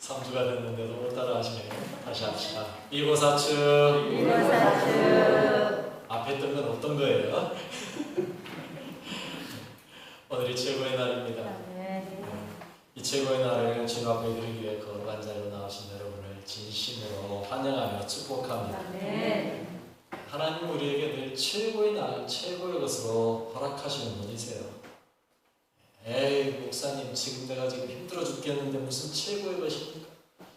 3주가 됐는데도 못 따라 하시네요. 다시 합시다. 이고사축. 앞에 했던 건 어떤 거예요? 오늘이 최고의 날입니다. 이 최고의 날을 주님 앞에 드리기 위해 거룩한 자리로 나오신 여러분을 진심으로 환영하며 축복합니다. 하나님 우리에게 늘 최고의 날, 최고의 것으로 허락하시는 분이세요. 에이 목사님, 지금 내가 힘들어 죽겠는데 무슨 최고의 것입니까?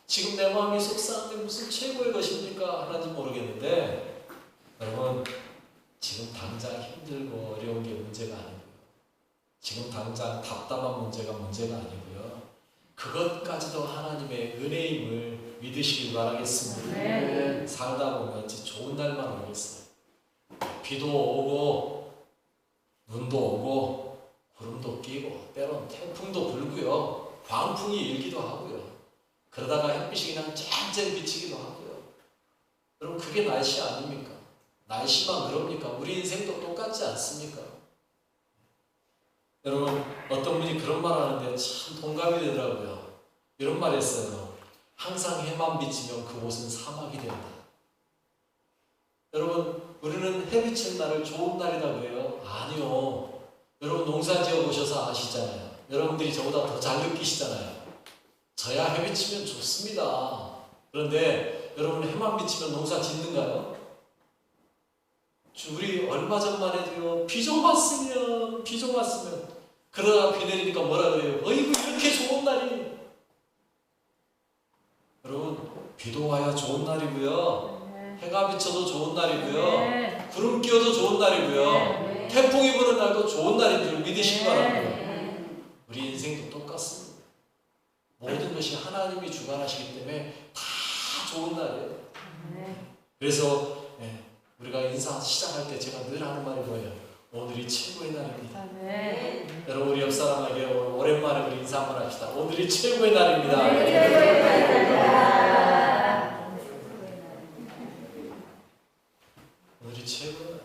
지금 내 마음이 속상한데 무슨 최고의 것입니까? 하나님 모르겠는데, 여러분 지금 당장 힘들고 어려운 게 문제가 아니고요, 지금 당장 답답한 문제가 아니고요, 그것까지도 하나님의 은혜임을 믿으시길 바라겠습니다. 살다 보면 좋은 날만 오겠어요. 비도 오고 눈도 오고 구름도 끼고 때론 태풍도 불고요, 광풍이 일기도 하고요, 그러다가 햇빛이 그냥 쨍쨍 비치기도 하고요. 여러분 그게 날씨 아닙니까? 날씨만 그럽니까? 우리 인생도 똑같지 않습니까? 여러분 어떤 분이 그런 말 하는데 참 동감이 되더라고요. 이런 말 했어요. 항상 해만 비치면 그곳은 사막이 된다. 여러분 우리는 해 비치는 날을 좋은 날이라고 그래요? 아니요. 여러분 농사 지어 보셔서 아시잖아요. 여러분들이 저보다 더 잘 느끼시잖아요. 저야 해 비치면 좋습니다. 그런데 여러분 해만 비치면 농사 짓는가요? 우리 얼마 전만 해도요, 비 좀 왔으면 그러다가 비 내리니까 뭐라 그래요? 어이구 이렇게 좋은 날이. 여러분 비도 와야 좋은 날이고요, 해가 비쳐도 좋은 날이고요, 구름 끼어도 좋은 날이고요, 태풍이 부는 날도 좋은 날인 줄 믿으시기 바랍니다. 우리 인생도 똑같습니다. 모든 것이 하나님이 주관하시기 때문에 다 좋은 날이에요. 그래서 우리가 인사 시작할 때 제가 늘 하는 말이 뭐예요? 오늘이 최고의 날입니다. 여러분 우리 옆 사람에게 오랜만에 우리 인사 한번 합시다. 오늘이 최고의 날입니다. 오늘이 최고의 날.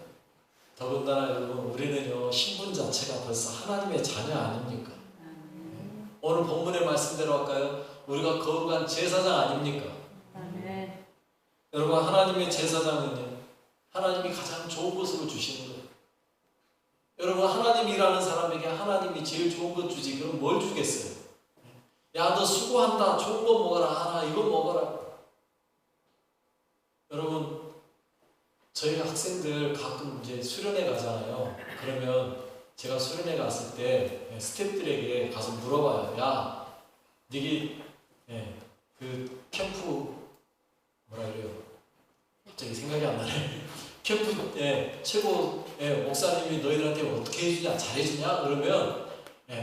더군다나 여러분 우리는요, 신분 자체가 벌써 하나님의 자녀 아닙니까? 오늘 본문의 말씀대로 할까요? 우리가 거룩한 제사장 아닙니까? 여러분 하나님의 제사장은요, 하나님이 가장 좋은 것으로 주시는 거예요. 여러분 하나님이라는 사람에게 하나님이 제일 좋은 것 주지, 그럼 뭘 주겠어요? 야 너 수고한다, 좋은 거 먹어라, 하나 이거 먹어라. 여러분 저희가 학생들 가끔 이제 수련회 가잖아요. 그러면 제가 수련회 갔을 때 스태프들에게 가서 물어봐요. 야 니기 그 캠프 뭐라 그래요? 갑자기 생각이 안 나네. 캠프 최고 목사님이 너희들한테 어떻게 해주냐, 잘해주냐? 그러면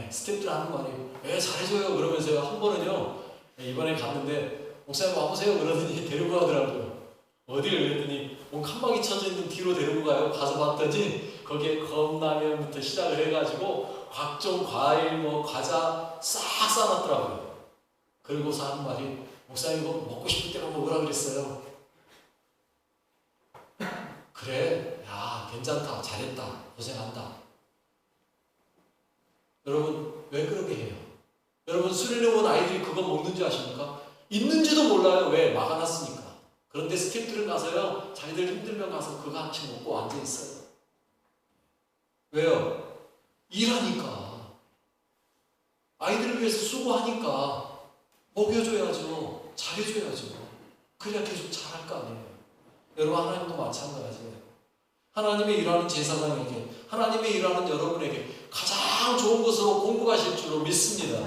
스태프들 하는 말이 잘해줘요. 그러면서요, 한 번은요 이번에 갔는데 목사님 와보세요 그러더니 데리고 가더라고요. 어디를 그랬더니 칸막이 쳐져 있는 뒤로 데리고 가요. 가서 봤더니 거기에 컵라면부터 시작을 해가지고 각종 과일 과자 싹 싸놨더라고요. 그리고서 하는 말이, 목사님 이거 먹고 싶을 때만 먹으라 그랬어요. 그래, 야 괜찮다, 잘했다, 고생한다. 여러분 왜 그렇게 해요? 여러분 수련회 온 아이들이 그거 먹는지 아십니까? 있는지도 몰라요. 왜? 막아놨으니까. 그런데 스태프들은 가서요, 자기들 힘들면 가서 그거 한 끼 먹고 앉아있어요. 왜요? 일하니까. 아이들을 위해서 수고하니까 먹여줘야죠, 잘해줘야죠. 그래야 계속 잘할 거 아니에요. 여러분 하나님도 마찬가지예요. 하나님의 일하는 제사장에게, 하나님의 일하는 여러분에게 가장 좋은 것으로 공급하실 줄로 믿습니다.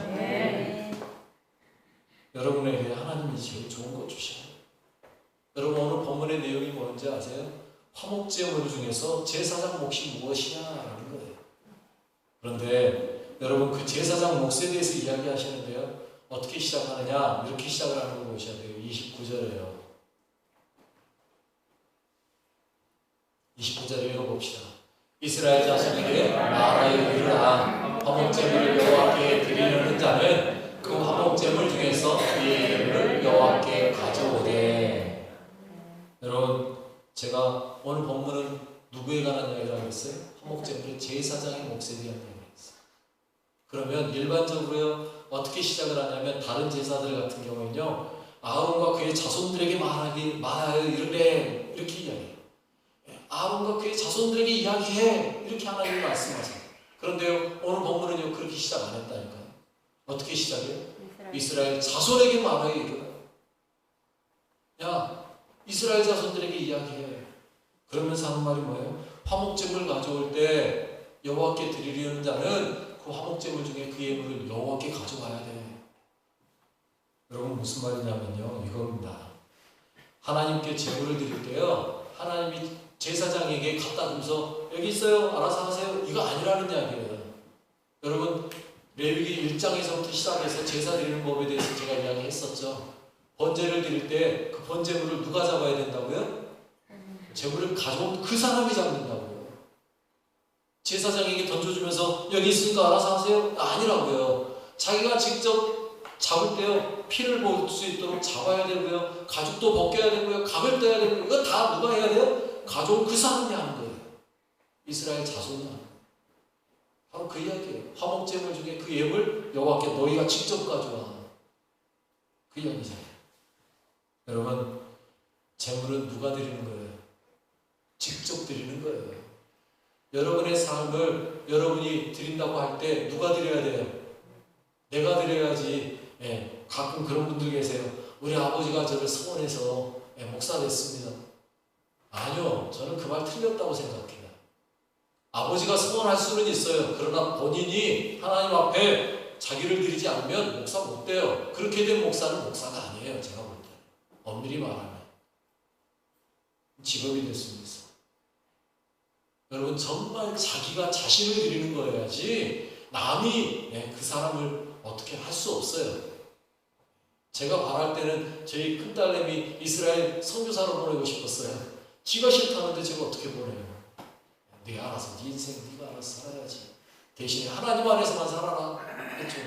여러분에게 하나님이 제일 좋은 것 주셔요. 여러분 오늘 본문의 내용이 뭔지 아세요? 화목제물 중에서 제사장 몫이 무엇이냐라는 거예요. 그런데 여러분 그 제사장 몫에 대해서 이야기하시는데요, 어떻게 시작하느냐, 이렇게 시작을 하는 거 보셔야 돼요. 29절에요. 29절 읽어봅시다. 이스라엘 자손에게 말하여 이르라. 화목제물을 여호와께 드리려는 자는 그 화목제물 중에서 그의 예물을 여호와께 가져오되. 여러분 제가 오늘 본문은 누구에 관한 이야기라고 했어요? 화목제물의 제사장의 몫에 대한 이야기를 했어요. 그러면 일반적으로요, 어떻게 시작을 하냐면 다른 제사들 같은 경우에는요 아론과 그의 자손들에게 말하여 이르래 이렇게 이야기해요. 아론과 그의 자손들에게 이야기해 이렇게 하나님이 말씀하세요. 그런데요 오늘 본문은요 그렇게 시작 안 했다니까요. 어떻게 시작해요? 이스라엘 자손에게 말하여 이르라. 야 이스라엘 자손들에게 이야기해. 그러면서 하는 말이 뭐예요? 화목제물 가져올 때 여호와께 드리려는 자는 그 화목제물 중에 그 예물을 여호와께 가져와야 돼. 여러분 무슨 말이냐면요 이겁니다. 하나님께 제물을 드릴 때요 하나님이 제사장에게 갖다 주면서 여기 있어요 알아서 하세요 이거 아니라는 이야기예요. 여러분 레위기 1장에서부터 시작해서 제사 드리는 법에 대해서 제가 이야기했었죠. 번제를 드릴 때 그 번제물을 누가 잡아야 된다고요? 제물을 가져온 그 사람이 잡는다고요. 제사장에게 던져주면서 여기 있으니까 알아서 하세요? 아니라고요. 자기가 직접 잡을 때요 피를 볼 수 있도록 잡아야 되고요 가죽도 벗겨야 되고요 각을 떼야 되고요 이거 다 누가 해야 돼요? 가져온 그 사람이 하는 거예요. 이스라엘 자손이 하는 거예요. 바로 그 이야기예요. 화목제물 중에 그 예물 여호와께 너희가 직접 가져와 그 이야기잖아요. 여러분 제물은 누가 드리는 거예요? 직접 드리는 거예요. 여러분의 삶을 여러분이 드린다고 할 때 누가 드려야 돼요? 내가 드려야지. 가끔 그런 분들 계세요. 우리 아버지가 저를 서원해서 목사 됐습니다. 아니요. 저는 그 말 틀렸다고 생각해요. 아버지가 서원할 수는 있어요. 그러나 본인이 하나님 앞에 자기를 드리지 않으면 목사 못 돼요. 그렇게 된 목사는 목사가 아니에요. 제가 볼 때. 엄밀히 말하면. 직업이 될 수는 있어요. 여러분 정말 자기가 자신을 드리는 거여야지 남이 그 사람을 어떻게 할 수 없어요. 제가 바랄 때는 저희 큰딸내미 이스라엘 선교사로 보내고 싶었어요. 지가 싫다는데 제가 어떻게 보내요? 네가 알아서 네 인생 네가 알아서 살아야지. 대신에 하나님 안에서만 살아라 했죠.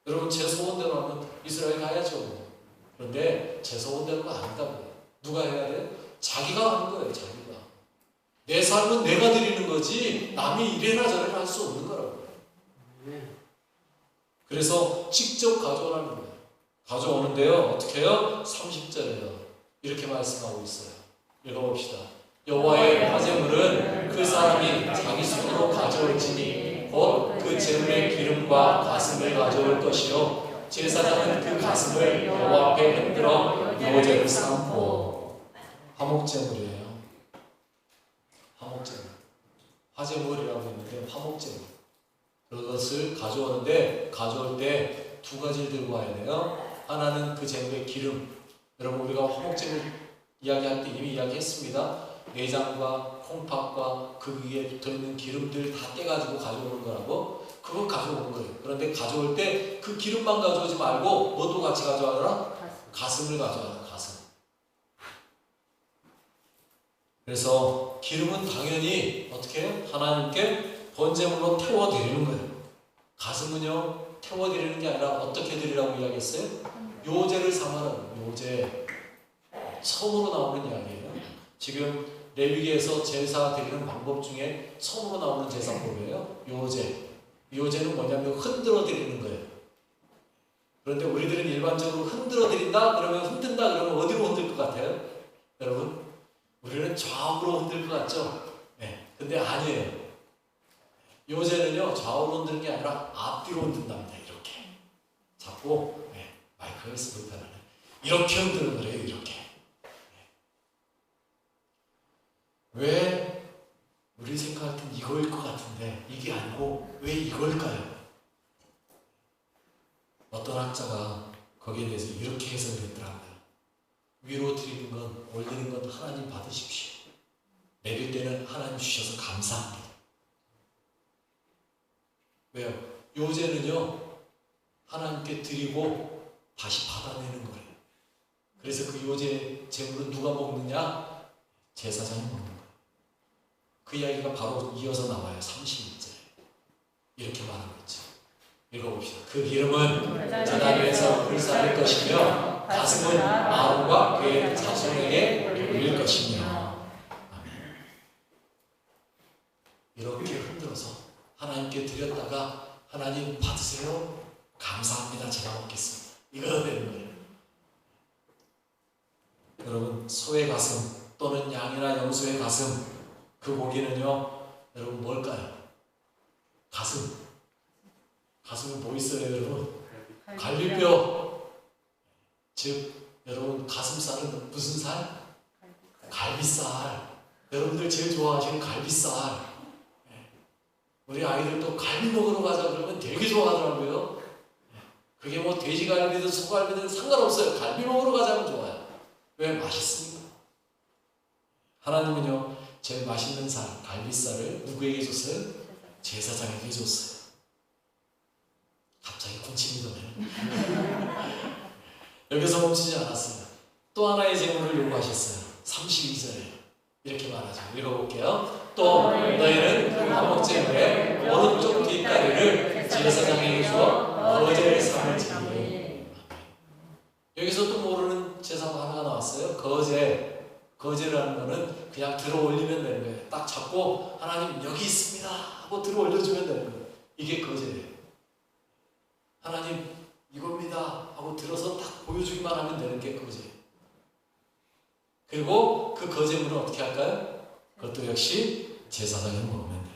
여러분 제 소원대로 하면 이스라엘 가야죠. 그런데 제 소원대로가 아니다고요. 누가 해야 돼요? 자기가 하는 거예요. 자기가. 내 삶은 내가 드리는 거지 남이 이래나 저래나 할 수 없는 거라고요. 그래서 직접 가져오라는 거예요. 가져오는데요. 어떻게 해요? 30절에요. 이렇게 말씀하고 있어요. 읽어봅시다. 여호와의 화제물은 그 사람이 자기 손으로 가져올지니 곧 그 제물의 기름과 가슴을 가져올 것이요 제사장은 그 가슴을 여호와 앞에 흔들어 유호제를 삼고. 화목제물이에요. 화목제물. 화제물이라고 했는데 화목제물. 그것을 가져오는데 가져올 때 두 가지를 들고 와야 돼요. 하나는 그 제물의 기름. 여러분 우리가 화목제물 이야기할 때 이미 이야기했습니다. 내장과 콩팥과 그 위에 붙어있는 기름들 다 떼가지고 가져오는 거라고. 그거 가져오는 거예요. 그런데 가져올 때 그 기름만 가져오지 말고 뭐도 같이 가져와라? 가슴을 가져와라. 가슴. 그래서 기름은 당연히 어떻게 해요? 하나님께 번제물로 태워드리는 거예요. 가슴은요 태워드리는 게 아니라 어떻게 드리라고 이야기했어요? 요제를 삼아라. 요제. 처음으로 나오는 이야기예요. 지금 레위기에서 제사 드리는 방법 중에 처음으로 나오는 제사법이에요. 요제. 요제는 뭐냐면 흔들어 드리는 거예요. 그런데 우리들은 일반적으로 흔들어 드린다 그러면 흔든다 그러면 어디로 흔들 것 같아요? 여러분 우리는 좌우로 흔들 것 같죠? 근데 아니에요. 요새는요 좌우로 흔드는 게 아니라 앞뒤로 흔든답니다. 이렇게 잡고 마이크에서 불편하네. 이렇게 흔드는 거예요. 이렇게. 왜 우리 생각할 땐 이거일 것 같은데 이게 아니고 왜 이걸까요? 어떤 학자가 거기에 대해서 이렇게 해석을 했더라고요. 위로 드리는 건 올리는 건 하나님 받으십시오. 내릴 때는 하나님 주셔서 감사합니다. 왜요? 요제는요 하나님께 드리고 다시 받아내는 거예요. 그래서 그 요제 제물은 누가 먹느냐? 제사장이 먹는 거예요. 그 이야기가 바로 이어서 나와요. 31절에 이렇게 말하고 있죠. 읽어봅시다. 그 기름은 제단 위에서 불사를 것이며 가슴은 아론과 그의 자손에게 올릴 것이며. 아멘. 이렇게 흔들어서 하나님께 드렸다가 하나님 받으세요. 감사합니다. 제가 먹겠습니다. 이거 되는 거예요. 여러분, 소의 가슴 또는 양이나 염소의 가슴, 그 고기는요, 여러분 뭘까요? 가슴. 가슴에 뭐 있어요, 여러분? 갈비뼈. 즉, 여러분 가슴살은 무슨 살? 갈비살. 여러분들 제일 좋아하시는 갈비살. 우리 아이들도 갈비 먹으러 가자 그러면 되게 좋아하더라고요. 그게 뭐 돼지갈비든 소갈비든 상관없어요. 갈비 먹으러 가자면 좋아요. 왜? 맛있으니까. 하나님은요, 제일 맛있는 살, 갈비살을 누구에게 줬어요? 제사장에게 줬어요. 갑자기 군침이 도네요. 여기서 멈추지 않았습니다. 또 하나의 제물을 요구하셨어요. 32절에 이렇게 말하죠. 읽어볼게요. 또 너희는 그 화목제물의 오른쪽 뒷다리를 제사장에게 주어 거제를 삼을 지니. 여기서 또 모르는 제사가 하나가 나왔어요. 거제라는 거는 그냥 들어 올리면 되는 거예요. 딱 잡고 하나님 여기 있습니다 하고 들어 올려주면 되는 거예요. 이게 거제예요. 하나님 이겁니다 하고 들어서 딱 보여주기만 하면 되는 게 거제예요. 그리고 그 거제물은 어떻게 할까요? 그것도 역시 제사장이 먹으면 돼요.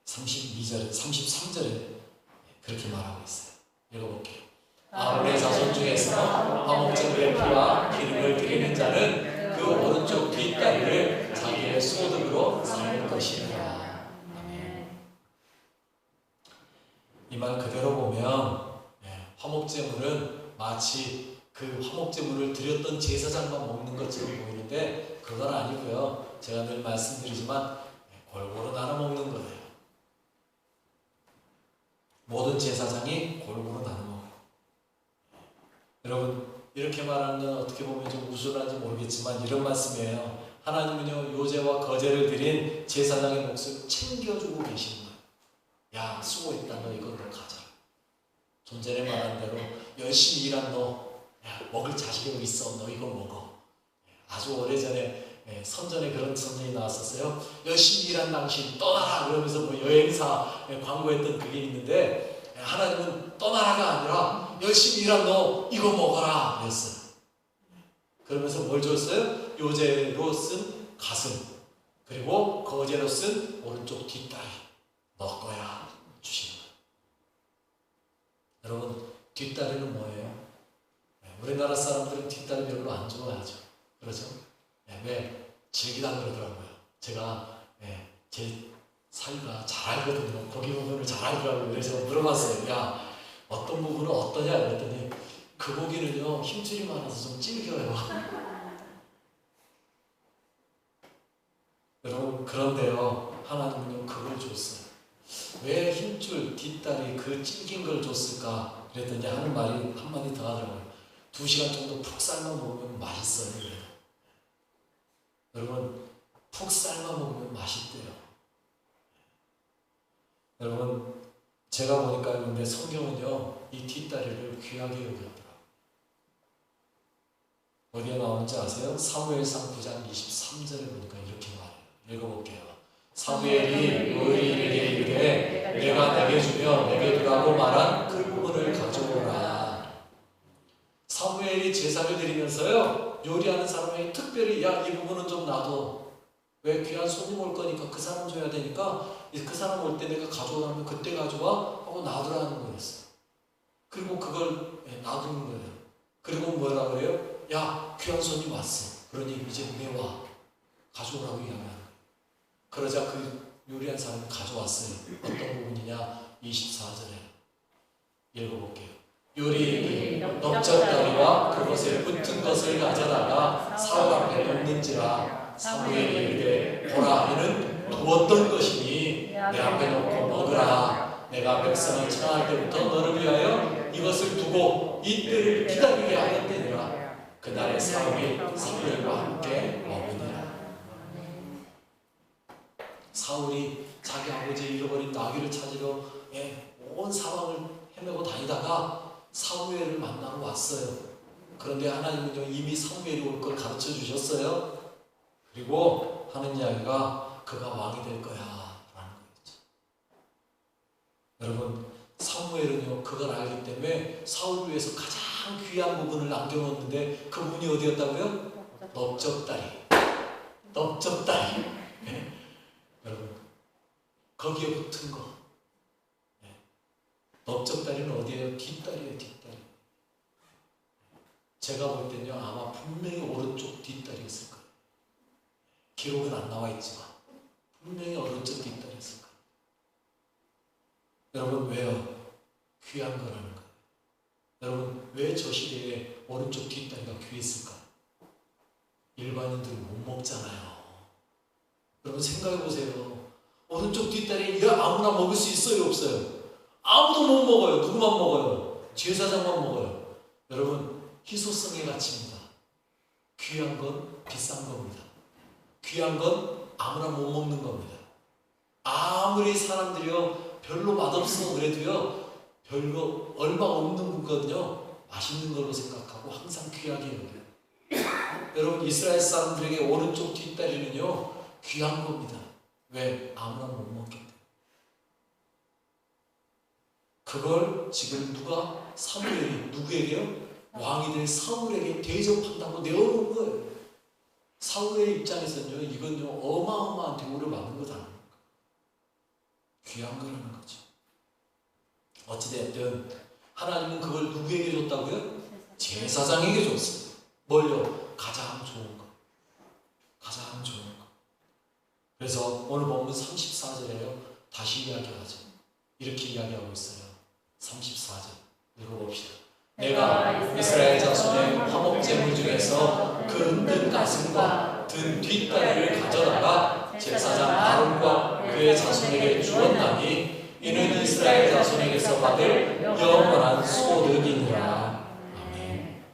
32절, 33절에 그렇게 말하고 있어요. 읽어볼게요. 아론의 자손 중에서 화목제물의 피와 기름을 드리는 자는 그 오른쪽 뒷다리를 자기의 소득으로 삼을 것이니라. 이 말 그대로 보면 화목제물은 마치 그 화목제물을 드렸던 제사장만 먹는 것처럼 보이는데 그건 아니고요. 제가 늘 말씀드리지만 골고루 나눠 먹는 거예요. 모든 제사장이 골고루 나눠 먹어요. 여러분, 이렇게 말하는 건 어떻게 보면 좀 우스란지 모르겠지만 이런 말씀이에요. 하나님은요, 요제와 거제를 드린 제사장의 몫을 챙겨주고 계시는 거예요. 야, 수고했다. 너 이거 너 가져라. 좀 전에 말한 대로 열심히 일한 너, 야, 먹을 자식이 있어. 너 이거 먹어. 아주 오래전에 선전에 그런 선전이 나왔었어요. 열심히 일한 당신 떠나라 그러면서 뭐 여행사 광고했던 그게 있는데 하나님은 떠나라가 아니라 열심히 일한 너 이거 먹어라 그랬어요. 그러면서 뭘 줬어요? 요제로 쓴 가슴 그리고 거제로 쓴 오른쪽 뒷다리 너 거야 주시는 거예요. 여러분, 뒷다리는 뭐예요? 우리나라 사람들은 뒷다리 별로 안 좋아하죠. 그렇죠? 왜? 질기다 그러더라고요. 제가 제 사위가 잘 알거든요. 고기 부분을 잘 알더라고요. 그래서 물어봤어요. 야, 어떤 부분은 어떠냐? 그랬더니 그 고기는요, 힘줄이 많아서 좀 질겨요. 여러분, 그런데요, 하나님은요, 그걸 줬어요. 왜 힘줄, 뒷다리 그 질긴 걸 줬을까? 그랬더니 하는 말이 한마디 더 하더라고요. 2시간 정도 푹 삶아 먹으면 맛있어요. 그래요. 여러분, 푹 삶아 먹으면 맛있대요. 여러분, 제가 보니까 근데 성경은요, 이 뒷다리를 귀하게 여겼더라고요. 어디에 나오는지 아세요? 사무엘상 9장 23절을 보니까 이렇게 말해요. 읽어볼게요. 사무엘이 의인에게 이르되 내가 내게 주며 내게 두라고 말한 그 부분을 가져오라. 사무엘이 제사를 드리면서요, 요리하는 사람에게 특별히 야, 이 부분은 좀 놔둬. 왜? 귀한 손님 올 거니까 그 사람 줘야 되니까 그 사람 올 때 내가 가져오라면 그때 가져와 하고 놔두라는 거였어요. 그리고 그걸 놔두는 거예요. 그리고 뭐라 그래요? 야, 귀한 손님 왔어. 그러니 이제 내와 가져오라고 얘기하는 거예요. 그러자 그 요리한 사람이 가져왔어요. 어떤 부분이냐? 24절에 읽어볼게요. 요리인이 넓적다리와 그것에 붙은 것을 가져다가 사울 앞에 놓는지라. 사무엘이 이르되 보라, 이는 두었던 것이니 내 앞에 놓고 먹으라. 내가 백성을 청할 때부터 너를 위하여 이것을 두고 이때를 기다리게 하였더니라. 그날에 사울이 사무엘과 함께 먹으니라. 사울이 자기 아버지의 잃어버린 나귀를 찾으려 온 사방을 헤매고 다니다가 사무엘을 만나러 왔어요. 그런데 하나님은요, 이미 사무엘이 올 걸 가르쳐 주셨어요. 그리고 하는 이야기가 그가 왕이 될 거야 라는 거였죠. 여러분, 사무엘은요 그걸 알기 때문에 사울을 위해서 가장 귀한 부분을 남겨놓았는데 그 부분이 어디였다고요? 넓적다리. 넓적다리. 네. 여러분, 거기에 붙은 거. 네. 넓적다리는 어디예요? 뒷다리예요, 뒷다리. 제가 볼 때는요 아마 분명히 오른쪽 뒷다리였을 거예요. 기록은 안 나와 있지만 분명히 오른쪽 뒷다리였을 거예요. 여러분, 왜요? 귀한 거라는 거예요. 여러분, 왜 저 시대에 오른쪽 뒷다리가 귀했을까? 일반인들은 못 먹잖아요. 여러분 생각해 보세요. 오른쪽 뒷다리 아무나 먹을 수 있어요, 없어요? 아무도 못 먹어요. 누구만 먹어요? 제사장만 먹어요. 여러분, 희소성의 가치입니다. 귀한 건 비싼 겁니다. 귀한 건 아무나 못 먹는 겁니다. 아무리 사람들이요 별로 맛없어 그래도요 별로 얼마 없는 거거든요 맛있는 걸로 생각하고 항상 귀하게 여겨요. 여러분, 이스라엘 사람들에게 오른쪽 뒷다리는요 귀한 겁니다. 왜? 아무나 못 먹기 때문에. 그걸 지금 누가? 사무엘이 누구에게요? 왕이 될 사울에게 대접한다고 내어놓은 거예요. 사울의 입장에서는요 이건요 어마어마한 대우를 받는 거다. 귀한 거라는 거죠. 어찌됐든 하나님은 그걸 누구에게 줬다고요? 제사장에게 줬어요. 뭘요? 가장 좋은 거. 가장 좋은 거. 그래서 오늘 본문 34절에요 다시 이야기하죠. 이렇게 이야기하고 있어요. 34절 읽어봅시다. 내가 이스라엘 자손의 화목제물 중에서 그 은든 가슴과 든 뒷다리를 가져다가 제사장 아론과 그의 자손에게 주었나니 이는 이스라엘 자손에게서 받을 영원한 소득이니라. 아멘.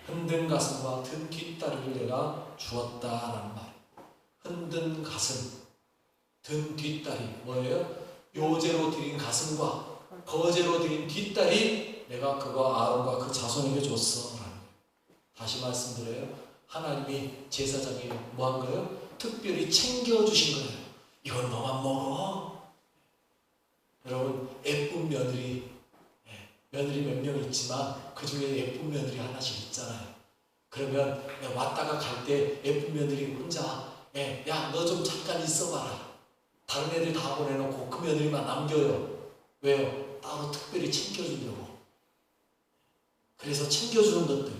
흔든 가슴과 든 뒷다리를 내가 주었다라는 말. 흔든 가슴, 든 뒷다리 뭐예요? 요제로 드린 가슴과 거제로 드린 뒷다리 내가 그거 아론과 그 자손에게 줬어. 다시 말씀드려요. 하나님이 제사장에게 뭐 한 거예요? 특별히 챙겨주신 거예요. 이건 너만 먹어. 여러분, 예쁜 며느리, 며느리 몇 명 있지만 그 중에 예쁜 며느리 하나씩 있잖아요. 그러면 왔다가 갈 때 예쁜 며느리 혼자 야, 너 좀 잠깐 있어봐라. 다른 애들 다 보내놓고 그 며느리만 남겨요. 왜요? 따로 특별히 챙겨주려고. 그래서 챙겨주는 것들,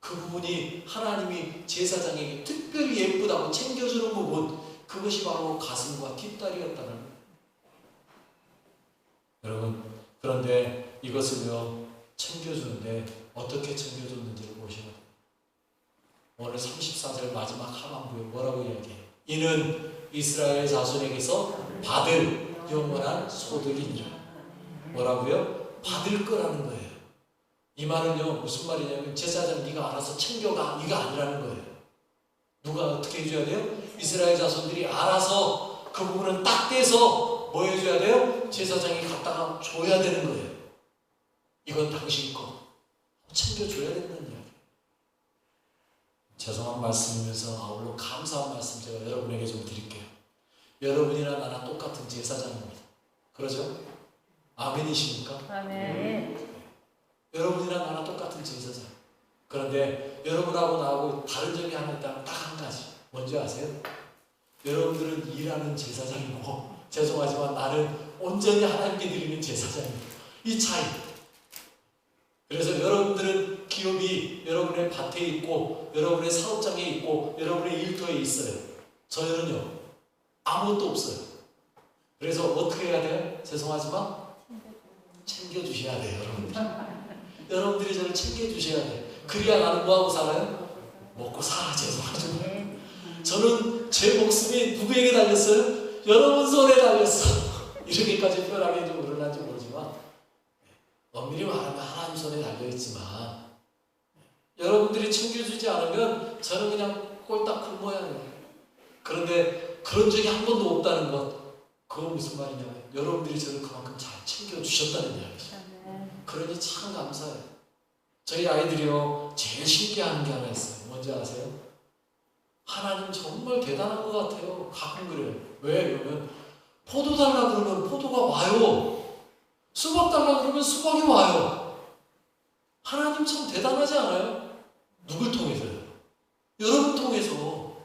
그 부분이 하나님이 제사장에게 특별히 예쁘다고 챙겨주는 부분, 그것이 바로 가슴과 뒷다리였다는 거예요. 여러분, 그런데 이것을요 챙겨주는데 어떻게 챙겨줬는지를 보시면 돼요. 오늘 34절 마지막 하반부에 뭐라고 이야기해요? 이는 이스라엘 자손에게서 받을 영원한 소득이니라. 뭐라고요? 받을 거라는 거예요. 이 말은요 무슨 말이냐면 제사장 네가 알아서 챙겨가 이가 아니라는 거예요. 누가 어떻게 해줘야 돼요? 이스라엘 자손들이 알아서 그 부분은 딱 떼서 뭐 해줘야 돼요? 제사장이 갖다가 줘야 되는 거예요. 이건 당신 거. 챙겨줘야 된다는 이야기. 죄송한 말씀이면서 아울러 감사한 말씀 제가 여러분에게 좀 드릴게요. 여러분이나 나나 똑같은 제사장입니다. 그러죠? 아멘이십니까? 아멘. 여러분이랑 나랑 똑같은 제사장. 그런데 여러분하고 나하고 다른 점이 하나 있다면 딱 한 가지. 뭔지 아세요? 여러분들은 일하는 제사장이고 죄송하지만 나는 온전히 하나님께 드리는 제사장입니다. 이 차이. 그래서 여러분들은 기업이 여러분의 밭에 있고 여러분의 사업장에 있고 여러분의 일터에 있어요. 저희는요 아무것도 없어요. 그래서 어떻게 해야 돼요? 죄송하지만 챙겨주셔야 돼요. 여러분들이. 여러분들이 저를 챙겨주셔야 돼요. 그래야 나는 뭐하고 살아요? 먹고 살아. 죄송하지만 저는 제 목숨이 누구에게 달렸어요? 여러분 손에 달렸어. 이렇게까지 표현하기 좀 그러는지 모르지만 엄밀히 말하면 하나님 손에 달려있지만 여러분들이 챙겨주지 않으면 저는 그냥 꼴딱 그 모양이에요. 그런데 그런 적이 한 번도 없다는 것, 그건 무슨 말이냐면 여러분들이 저를 그만큼 잘 챙겨주셨다는 이야기죠. 그러니 참 감사해요. 저희 아이들이요 제일 신기한 게 하나 있어요. 뭔지 아세요? 하나님 정말 대단한 것 같아요. 가끔 그래요. 왜? 그러면 포도 달라 그러면 포도가 와요. 수박 달라 그러면 수박이 와요. 하나님 참 대단하지 않아요? 누굴 통해서요? 여러분 통해서.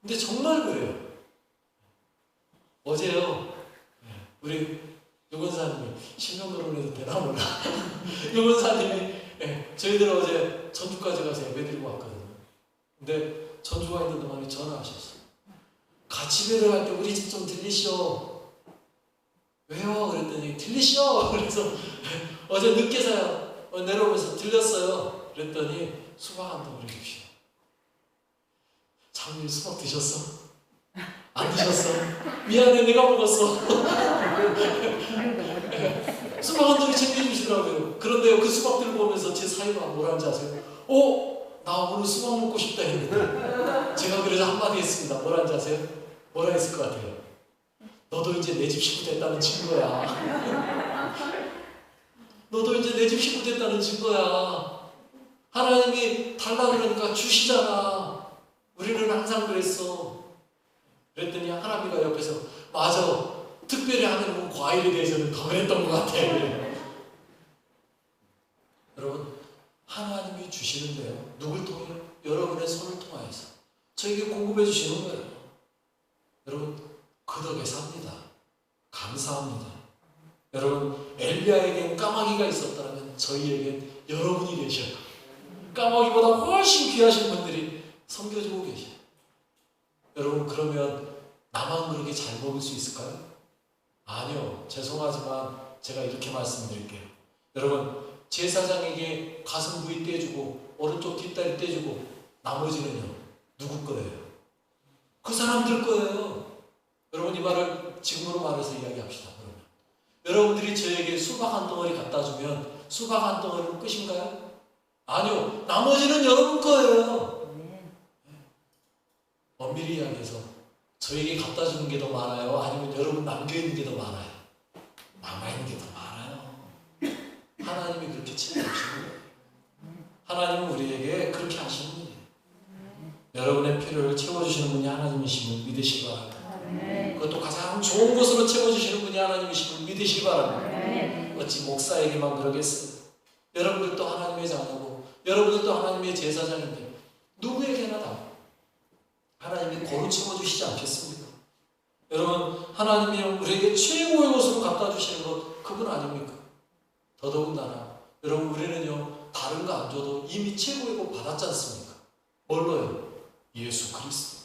근데 정말 그래요. 어제요, 우리 유건사님이 신명노론에도 되나 몰라. 유건사님이 저희들 어제 전주까지 가서 예배 드리고 왔거든요. 근데 전주가 있는 동안에 전화하셨어요. 같이 예배를 갈 때 우리 집 좀 들리시오. 왜요? 그랬더니 들리시오. 그래서 어제 늦게서야 내려오면서 들렸어요. 그랬더니 수박 한 덩어리 주시오. 장님 수박 드셨어? 안 드셨어? 미안해, 내가 먹었어. 수박 한 덩이 챙겨주시더라고요. 그런데요, 그 수박들을 보면서 제 사이가 뭐라는지 아세요? 나 오늘 수박 먹고 싶다 했는데 제가 그래서 한마디 했습니다. 뭐라는지 아세요? 뭐라 했을 것 같아요? 너도 이제 내 집 식구 됐다는 증거야. 너도 이제 내 집 식구 됐다는 증거야. 하나님이 달라 그러니까 주시잖아. 우리는 항상 그랬어. 그랬더니 하나님가 옆에서 맞아. 특별히 하나님은 과일에 대해서는 더 그랬던 것 같아. 여러분, 하나님이 주시는데요. 누굴 통해요? 여러분의 손을 통하여서 저에게 공급해 주시는 거예요. 여러분, 그 덕에 삽니다. 감사합니다. 여러분, 엘리야에겐 까마귀가 있었다면 저희에겐 여러분이 계셔요. 까마귀보다 훨씬 귀하신 분들이 섬겨주고 계셔요. 여러분, 그러면 나만 그렇게 잘 먹을 수 있을까요? 아니요. 죄송하지만 제가 이렇게 말씀드릴게요. 여러분, 제사장에게 가슴 부위 떼주고 오른쪽 뒷다리 떼주고 나머지는요, 누구 거예요? 그 사람들 거예요. 여러분, 이 말을 지금으로 말해서 이야기합시다. 그러면 여러분들이 저에게 수박 한 덩어리 갖다 주면 수박 한 덩어리는 끝인가요? 아니요. 나머지는 여러분 거예요. 엄밀히 이야기해서 저에게 갖다 주는 게 더 많아요? 아니면 여러분 남겨있는 게 더 많아요? 남아있는 게 더 많아요. 하나님이 그렇게 채워주시는 거예요. 하나님은 우리에게 그렇게 하시는 분이에요. 여러분의 필요를 채워주시는 분이 하나님이심을 믿으시기 바랍니다. 그것도 가장 좋은 것으로 채워주시는 분이 하나님이심을 믿으시기 바랍니다. 어찌 목사에게만 그러겠어요? 여러분들도 하나님의 자녀고 여러분들도 하나님의 제사장인데 누구에게나 다 하나님이 고루 채워주시지 않겠습니까? 여러분, 하나님이 우리에게 최고의 것으로 갖다 주시는 것 그분 아닙니까? 더더군다나 여러분, 우리는요 다른 거 안 줘도 이미 최고의 것 받았지 않습니까? 뭘로요? 예수 그리스도.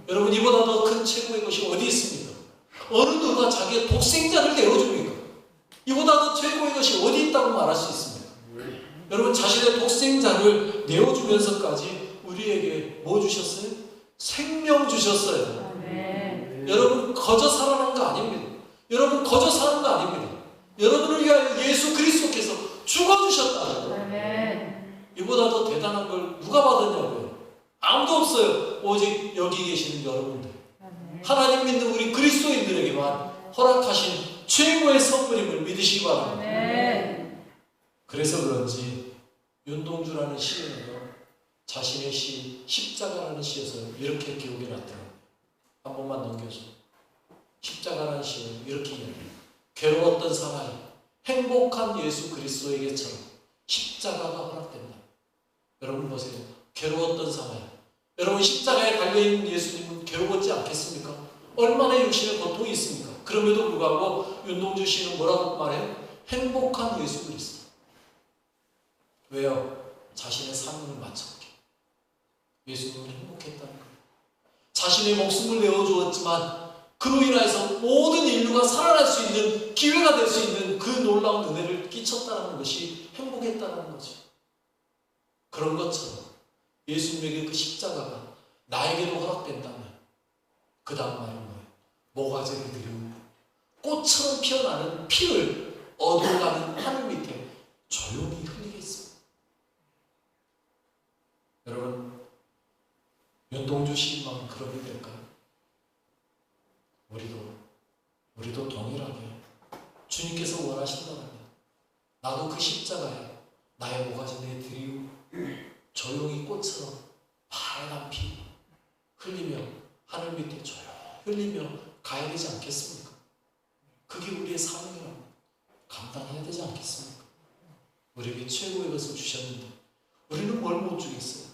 여러분, 이보다 더 큰 최고의 것이 어디 있습니까? 어느 누가 자기의 독생자를 내어줍니까? 이보다 더 최고의 것이 어디 있다고 말할 수 있습니까? 여러분, 자신의 독생자를 내어주면서까지 우리에게 뭐 주셨어요? 생명 주셨어요. 여러분, 거저 살아난 거 아닙니다. 여러분, 거저 사는 거 아닙니다. 여러분을 위하여 예수 그리스도께서 죽어주셨다. 이보다 더 대단한 걸 누가 받았냐고요? 아무도 없어요. 오직 여기 계시는 여러분들. 하나님 믿는 우리 그리스도인들에게만 허락하신 최고의 선물임을 믿으시기 바랍니다. 그래서 그런지 윤동주라는 시인은요, 자신의 시 십자가라는 시에서 이렇게 기록해 놨더라고요. 한 번만 넘겨줘. 십자가라는 시는 이렇게 이야기해요. 괴로웠던 사나이, 행복한 예수 그리스도에게처럼 십자가가 허락된다. 여러분 보세요. 괴로웠던 사나이. 여러분, 십자가에 달려있는 예수님은 괴로웠지 않겠습니까? 얼마나 육신의 고통이 있습니까? 그럼에도 불구하고 윤동주 씨는 뭐라고 말해요? 행복한 예수 그리스도. 왜요? 자신의 삶을 마쳤기에. 예수님은 행복했다는 거예요. 자신의 목숨을 내어주었지만 그로 인해서 모든 인류가 살아날 수 있는 기회가 될 수 있는 그 놀라운 은혜를 끼쳤다는 것이 행복했다는 거죠. 그런 것처럼 예수님에게 그 십자가가 나에게도 허락된다면 그 다음 말은 뭐예요? 모가지를 드리고 꽃처럼 피어나는 피를 얻어가는 하늘 밑에 조용히 흘리겠습니다. 여러분, 윤동주 시인만 그러게 될까요? 우리도 동일하게 주님께서 원하신다면 나도 그 십자가에 나의 모가지 내드리고 조용히 꽃처럼 파란 피 흘리며 하늘 밑에 조용히 흘리며 가야 되지 않겠습니까? 그게 우리의 사명이라고 감당해야 되지 않겠습니까? 우리에게 최고의 것을 주셨는데 우리는 뭘 못 주겠어요?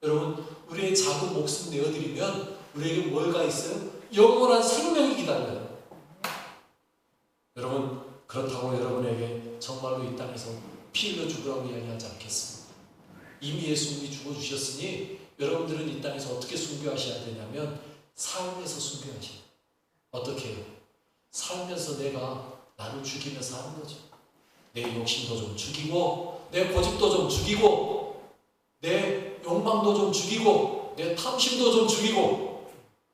여러분, 우리의 작은 목숨 내어드리면 우리에게 뭐가 있어요? 영원한 생명이 기다려요. 여러분, 그렇다고 여러분에게 정말로 이 땅에서 피 흘려 죽으라고 이야기하지 않겠습니다. 이미 예수님이 죽어주셨으니 여러분들은 이 땅에서 어떻게 순교하셔야 되냐면 삶에서 순교하셔야 돼요. 어떻게 해요? 살면서 내가 나를 죽이면서 하는 거죠. 내 욕심도 좀 죽이고, 내 고집도 좀 죽이고, 내 욕망도 좀 죽이고, 내 탐심도 좀 죽이고,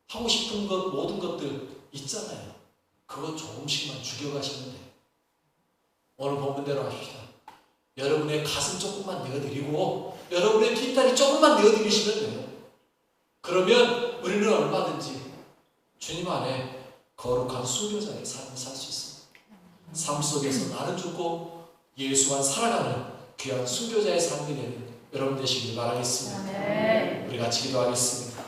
하고 싶은 것 모든 것들 있잖아요. 그거 조금씩만 죽여가시면 돼요. 오늘 본문대로 합시다. 여러분의 가슴 조금만 내어드리고 여러분의 뒷다리 조금만 내어드리시면 돼요. 그러면 우리는 얼마든지 주님 안에 거룩한 순교자의 삶을 살 수 있습니다. 삶 속에서 나는 죽고 예수와 살아가는 귀한 순교자의 삶이 되는 여러분 되시길 바라겠습니다. 우리 같이 기도하겠습니다.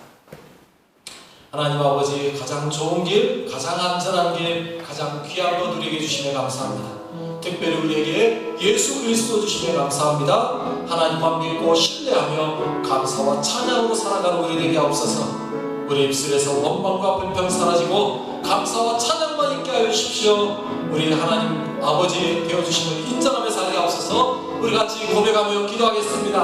하나님 아버지, 가장 좋은 길, 가장 안전한 길, 가장 귀한 것 우리에게 주시며 감사합니다. 특별히 우리에게 예수 그리스도 주시며 감사합니다. 하나님만 믿고 신뢰하며 감사와 찬양으로 살아가는 우리 되게 하옵소서. 우리 입술에서 원망과 불평 사라지고 감사와 찬양만 있게 하여 주십시오. 우리 하나님 아버지 되어주심을 인정하며 살게 하옵소서. 우리 같이 고백하며 기도하겠습니다.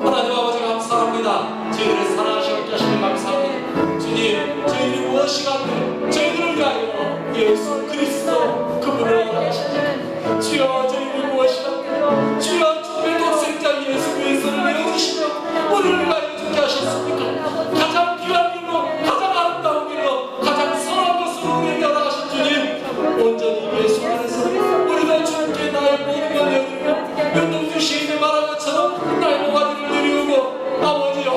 하나님 아버지 감사합니다. 저희들을 사랑하시고 하시며 감사합니다. 주님, 저희들이 무엇이 간데 저희들을 위하여 예수 그리스도 그분을 원하시니 주여, 저희들이 무엇이 간데 주여, 주의 독생자 예수 그리스도를 내어주시며 우리를 위하여 죽게 하셨습니까? 가장 귀한 길로, 가장 아름다운 길로, 가장 선한 것으로 우리에게 나가신 주님, 온전히 예수 안에서 우리가 주님께 나의 모든 걸 내어드리며 연동주 시인이 말한 것처럼 나의 모가지를 내리우고 아버지여,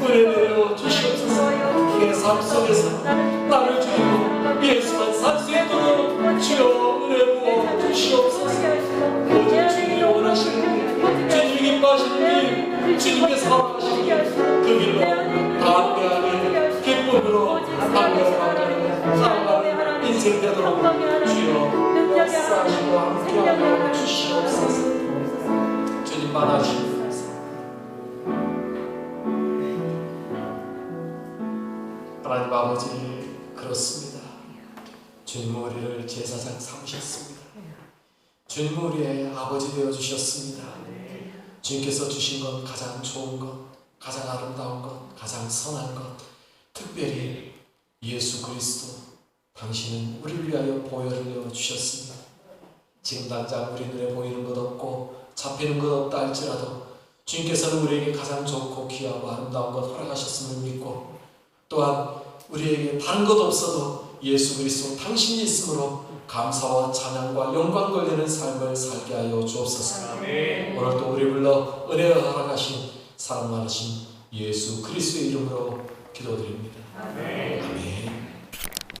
은혜 주시옵소서. 내 삶 속에서 나를 주이고 예수만 살 수 있도록 주여 은혜 부어 주시옵소서. 오직 주님이 원하시는 길, 주님이 기뻐하시는 길, 주님께 사랑하시는 길, 그 길로 담대하게 기쁨으로 담대하게 살아가는 인생 되도록 주여 역사하시고 함께하여 주시옵소서. 주님만 하시옵소서. 하나님 아버지, 그렇습니다. 주님 우리를 제사장 삼으셨습니다. 주님 우리의 아버지 되어주셨습니다. 주님께서 주신 것, 가장 좋은 것, 가장 아름다운 것, 가장 선한 것, 특별히 예수 그리스도, 당신은 우리를 위하여 보혈을 내어주셨습니다. 지금 당장 우리 눈에 보이는 것 없고 잡히는 것 없다 할지라도 주님께서는 우리에게 가장 좋고 귀하고 아름다운 것 허락하셨음을 믿고, 또한 우리에게 다른 것 없어도 예수 그리스도 당신이 있으므로 감사와 찬양과 영광 걸리는 삶을 살게 하여 주옵소서. 오늘도 우리 불러 은혜를 허락하신 사랑 많으신 예수 그리스도의 이름으로 기도드립니다. 아멘.